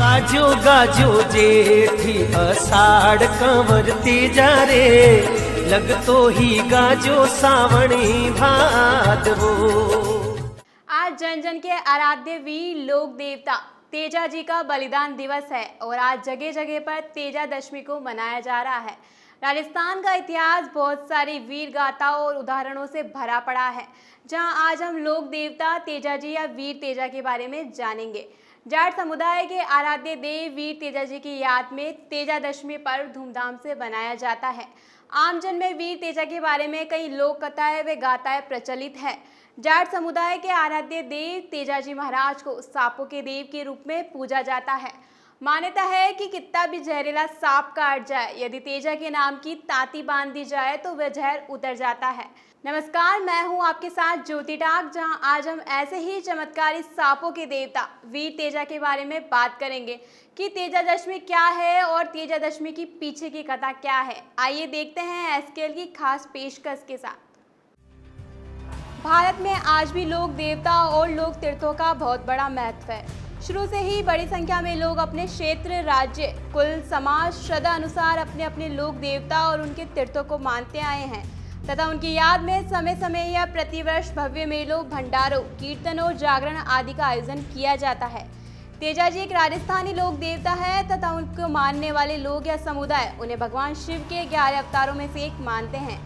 गाजो गाजो जेठी अषाढ़ कंवरती जा रे, लगतो ही गाजो सावणी भादवो। आज जन जन के आराध्य वीर लोक देवता तेजा जी का बलिदान दिवस है और आज जगह जगह पर तेजा दशमी को मनाया जा रहा है। राजस्थान का इतिहास बहुत सारी वीर गाथाओं और उदाहरणों से भरा पड़ा है, जहां आज हम लोक देवता तेजा जी या वीर तेजा के बारे में जानेंगे। जाट समुदाय के आराध्य देव वीर तेजा जी की याद में तेजा दशमी पर्व धूमधाम से मनाया जाता है। आमजन में वीर तेजा के बारे में कई लोक कथाएं व गाथाएं प्रचलित है। जाट समुदाय के आराध्य देव तेजाजी महाराज को सांपों के देव के रूप में पूजा जाता है। मान्यता है कि कितना भी जहरीला सांप काट जाए, यदि तेजा के नाम की ताती बांध दी जाए तो वह जहर उतर जाता है। नमस्कार, मैं हूं आपके साथ ज्योति टाक, जहां आज हम ऐसे ही चमत्कारी सांपों के देवता वीर तेजा के बारे में बात करेंगे कि तेजा दशमी क्या है और तेजा दशमी की पीछे की कथा क्या है। आइए देखते हैं एसकेएल की खास पेशकश के साथ। भारत में आज भी लोक देवता और लोक तीर्थों का बहुत बड़ा महत्व है। शुरू से ही बड़ी संख्या में लोग अपने क्षेत्र, राज्य, कुल, समाज, श्रद्धा अनुसार अपने अपने लोक देवता और उनके तीर्थों को मानते आए हैं तथा उनकी याद में समय समय या प्रतिवर्ष भव्य मेलों, भंडारों, कीर्तनों और जागरण आदि का आयोजन किया जाता है। तेजा जी एक राजस्थानी लोक देवता है तथा उनको मानने वाले लोग या समुदाय उन्हें भगवान शिव के 11 अवतारों में से एक मानते हैं।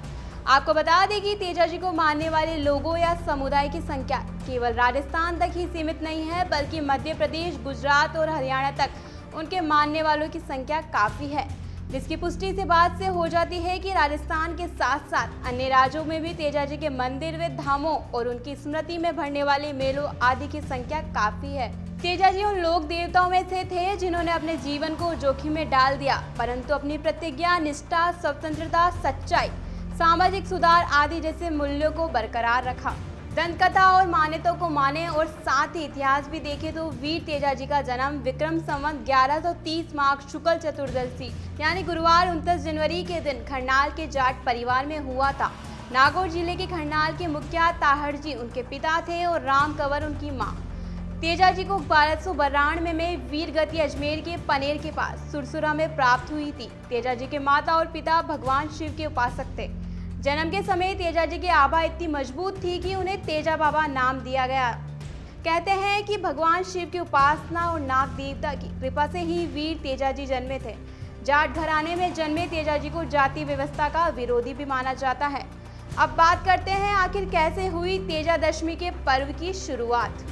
आपको बता दें कि तेजा जी को मानने वाले लोगों या समुदाय की संख्या केवल राजस्थान तक ही सीमित नहीं है, बल्कि मध्य प्रदेश, गुजरात और हरियाणा तक उनके मानने वालों की संख्या काफ़ी है, जिसकी पुष्टि इस बात से हो जाती है कि राजस्थान के साथ साथ अन्य राज्यों में भी तेजा जी के मंदिर व धामों और उनकी स्मृति में भरने वाले मेलों आदि की संख्या काफ़ी है। तेजा जी उन लोक देवताओं में से थे जिन्होंने अपने जीवन को जोखिम में डाल दिया, परंतु अपनी प्रतिज्ञा, निष्ठा, स्वतंत्रता, सच्चाई, सामाजिक सुधार आदि जैसे मूल्यों को बरकरार रखा। दंतकथा और मान्यताओं को माने और साथ ही इतिहास भी देखे तो वीर तेजा जी का जन्म विक्रम संवत 1130 माघ शुक्ल चतुर्दशी यानी गुरुवार 29 जनवरी के दिन खरनाल के जाट परिवार में हुआ था। नागौर जिले के खरनाल के मुखिया ताहड़ जी उनके पिता थे और राम कंवर उनकी माँ। तेजा जी को 1292 में वीरगति अजमेर के पनेर के पास सुरसुरा में प्राप्त हुई थी। तेजा जी के माता और पिता भगवान शिव के उपासक थे। जन्म के समय तेजा जी की आभा इतनी मजबूत थी कि उन्हें तेजा बाबा नाम दिया गया। कहते हैं कि भगवान शिव की उपासना और नाग देवता की कृपा से ही वीर तेजा जी जन्मे थे। जाट घराने में जन्मे तेजा जी को जाति व्यवस्था का विरोधी भी माना जाता है। अब बात करते हैं आखिर कैसे हुई तेजा दशमी के पर्व की शुरुआत।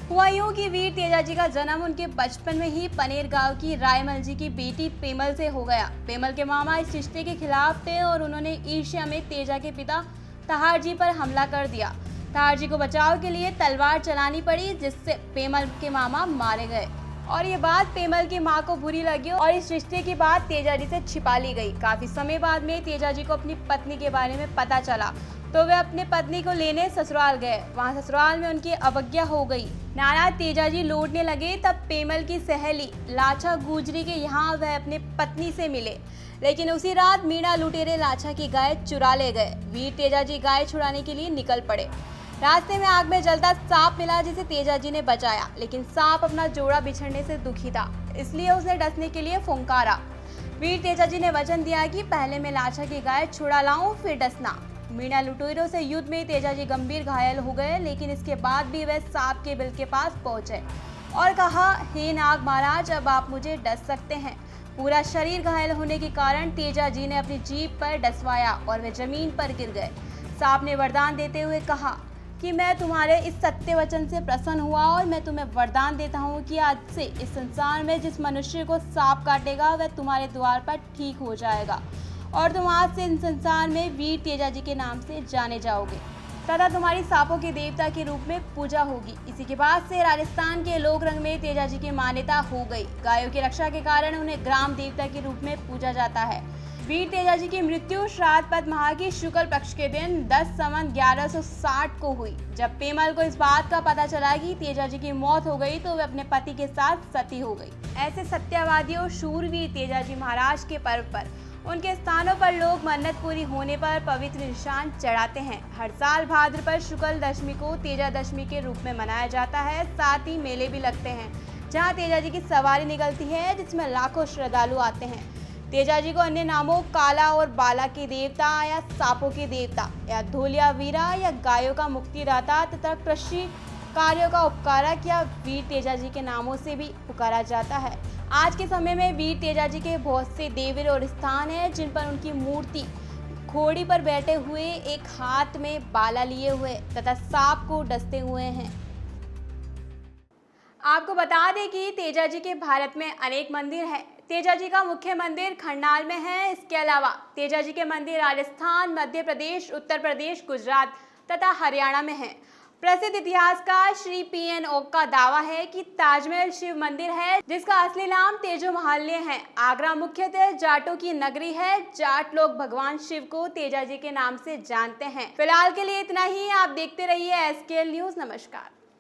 हुआ यूं कि वीर तेजा जी का जन्म उनके बचपन में ही पनेर गांव की रायमल जी की बेटी पेमल से हो गया। पेमल के मामा इस रिश्ते के खिलाफ थे और उन्होंने ईर्ष्या में तेजा के पिता ताहड़ जी पर हमला कर दिया। ताहड़ जी को बचाव के लिए तलवार चलानी पड़ी, जिससे पेमल के मामा मारे गए और ये बात पेमल की मां को बुरी लगी और इस रिश्ते की बात तेजा जी से छिपा ली गई। काफी समय बाद में तेजा जी को अपनी पत्नी के बारे में पता चला तो वे अपने पत्नी को लेने ससुराल गए। वहां ससुराल में उनकी अवज्ञा हो गई। नाराज तेजा जी लौटने लगे तब पेमल की सहेली लाछा गुजरी के यहाँ वह अपने पत्नी से मिले, लेकिन उसी रात मीणा लुटेरे लाछा की गाय चुरा ले गए। वीर तेजा जी गाय छुड़ाने के लिए निकल पड़े। रास्ते में आग में जलता सांप मिला जिसे तेजा जी ने बचाया, लेकिन सांप अपना जोड़ा बिछड़ने से दुखी था, इसलिए उसने डसने के लिए फुंकारा। वीर तेजा जी ने वचन दिया कि पहले मैं लाछा की गाय छुड़ा लाऊं फिर डसना। मीणा लुटेरों से युद्ध में तेजा जी गंभीर घायल हो गए, लेकिन इसके बाद भी वह सांप के बिल के पास पहुंचे और कहा, हे नाग महाराज, अब आप मुझे डस सकते हैं। पूरा शरीर घायल होने के कारण तेजा जी ने अपनी जीभ पर डसवाया और वे जमीन पर गिर गए। सांप ने वरदान देते हुए कहा कि मैं तुम्हारे इस सत्य वचन से प्रसन्न हुआ और मैं तुम्हें वरदान देता हूँ कि आज से इस संसार में जिस मनुष्य को सांप काटेगा वह तुम्हारे द्वार पर ठीक हो जाएगा और तुम आज से इस संसार में वीर तेजा जी के नाम से जाने जाओगे तथा तुम्हारी सांपों के देवता के रूप में पूजा होगी। इसी के बाद से राजस्थान के लोक रंग में तेजा जी की मान्यता हो गई। गायों की रक्षा के कारण उन्हें ग्राम देवता के रूप में पूजा जाता है। वीर तेजा जी की मृत्यु श्राद्ध पद माह की शुक्ल पक्ष के दिन 10 संवत 1160 को हुई। जब पेमल को इस बात का पता चला कि तेजा जी की मौत हो गई तो वे अपने पति के साथ सती हो गई। ऐसे सत्यवादी और शूरवीर तेजा जी महाराज के पर्व पर उनके स्थानों पर लोग मन्नत पूरी होने पर पवित्र निशान चढ़ाते हैं। हर साल भाद्रपद शुक्ल दशमी को तेजा दशमी के रूप में मनाया जाता है। साथ ही मेले भी लगते हैं। जहां तेजा जी की सवारी निकलती है, जिसमें लाखों श्रद्धालु आते हैं। तेजा जी को अन्य नामों काला और बाला के देवता या सांपों के देवता या धोलिया वीरा या गायों का मुक्तिदाता तथा कृषि कार्यों का उपकारक या वीर तेजा जी के नामों से भी पुकारा जाता है। आज के समय में वीर तेजा जी के बहुत से देवर और स्थान हैं जिन पर उनकी मूर्ति घोड़ी पर बैठे हुए, एक हाथ में बाला लिए हुए तथा सांप को डसते हुए हैं। आपको बता दें कि तेजा जी के भारत में अनेक मंदिर हैं। तेजा जी का मुख्य मंदिर खंडाल में है। इसके अलावा तेजा जी के मंदिर राजस्थान, मध्य प्रदेश, उत्तर प्रदेश, गुजरात तथा हरियाणा में हैं। प्रसिद्ध इतिहासकार श्री पी.एन. ओक का दावा है कि ताजमहल शिव मंदिर है, जिसका असली नाम तेजो महाल्य है। आगरा मुख्यतः जाटों की नगरी है। जाट लोग भगवान शिव को तेजा जी के नाम से जानते हैं। फिलहाल के लिए इतना ही। आप देखते रहिए SKL न्यूज़। नमस्कार।